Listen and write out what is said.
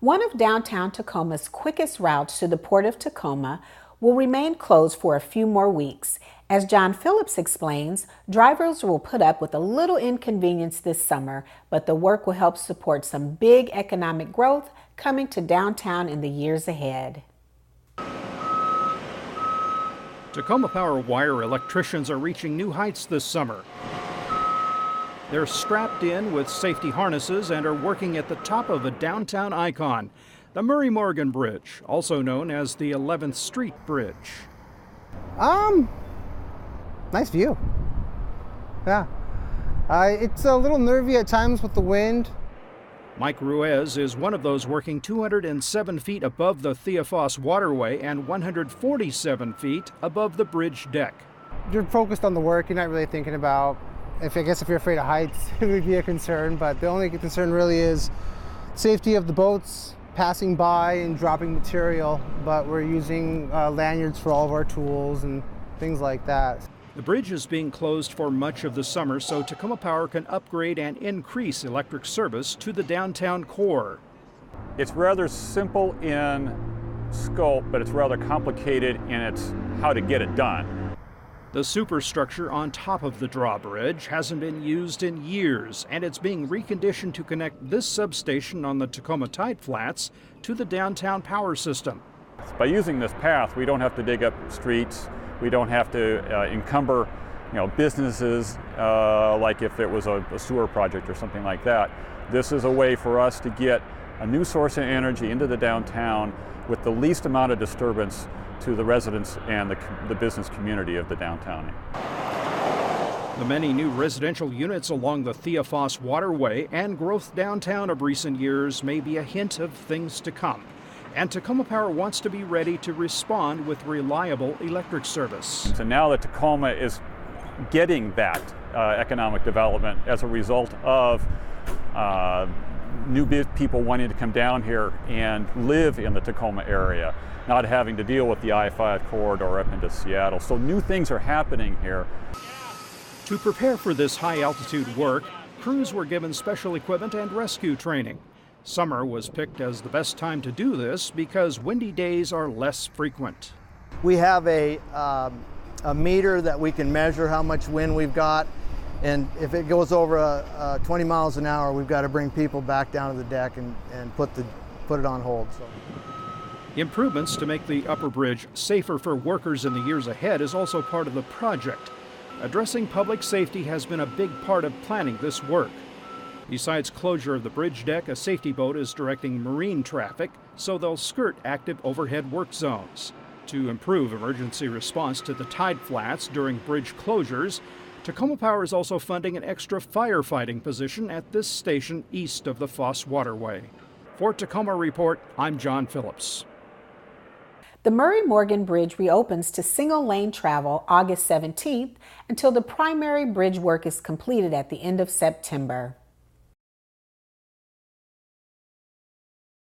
One of downtown Tacoma's quickest routes to the Port of Tacoma will remain closed for a few more weeks. As John Phillips explains, drivers will put up with a little inconvenience this summer, but the work will help support some big economic growth coming to downtown in the years ahead. Tacoma Power wire electricians are reaching new heights this summer. They're strapped in with safety harnesses and are working at the top of a downtown icon, the Murray Morgan Bridge, also known as the 11th Street Bridge. Nice view. Yeah. It's a little nervy at times with the wind. Mike Ruiz is one of those working 207 feet above the Theophos waterway and 147 feet above the bridge deck. You're focused on the work, you're not really thinking about, I guess if you're afraid of heights, it would be a concern, but the only concern really is safety of the boats passing by and dropping material, but we're using lanyards for all of our tools and things like that. The bridge is being closed for much of the summer so Tacoma Power can upgrade and increase electric service to the downtown core. It's rather simple in scope, but it's rather complicated in its how to get it done. The superstructure on top of the drawbridge hasn't been used in years, and it's being reconditioned to connect this substation on the Tacoma Tide Flats to the downtown power system. By using this path, we don't have to dig up streets. We don't have to encumber, businesses like if it was a sewer project or something like that. This is a way for us to get a new source of energy into the downtown with the least amount of disturbance to the residents and the business community of the downtown. The many new residential units along the Theophos waterway and growth downtown of recent years may be a hint of things to come. And Tacoma Power wants to be ready to respond with reliable electric service. So now that Tacoma is getting that economic development as a result of new people wanting to come down here and live in the Tacoma area, not having to deal with the I-5 corridor up into Seattle. So new things are happening here. To prepare for this high-altitude work, crews were given special equipment and rescue training. Summer was picked as the best time to do this because windy days are less frequent. We have a meter that we can measure how much wind we've got, and if it goes over 20 miles an hour, we've got to bring people back down to the deck and put it on hold. So. Improvements to make the upper bridge safer for workers in the years ahead is also part of the project. Addressing public safety has been a big part of planning this work. Besides closure of the bridge deck, a safety boat is directing marine traffic, so they'll skirt active overhead work zones. To improve emergency response to the tide flats during bridge closures, Tacoma Power is also funding an extra firefighting position at this station east of the Foss waterway. For Tacoma Report, I'm John Phillips. The Murray Morgan Bridge reopens to single-lane travel August 17th until the primary bridge work is completed at the end of September.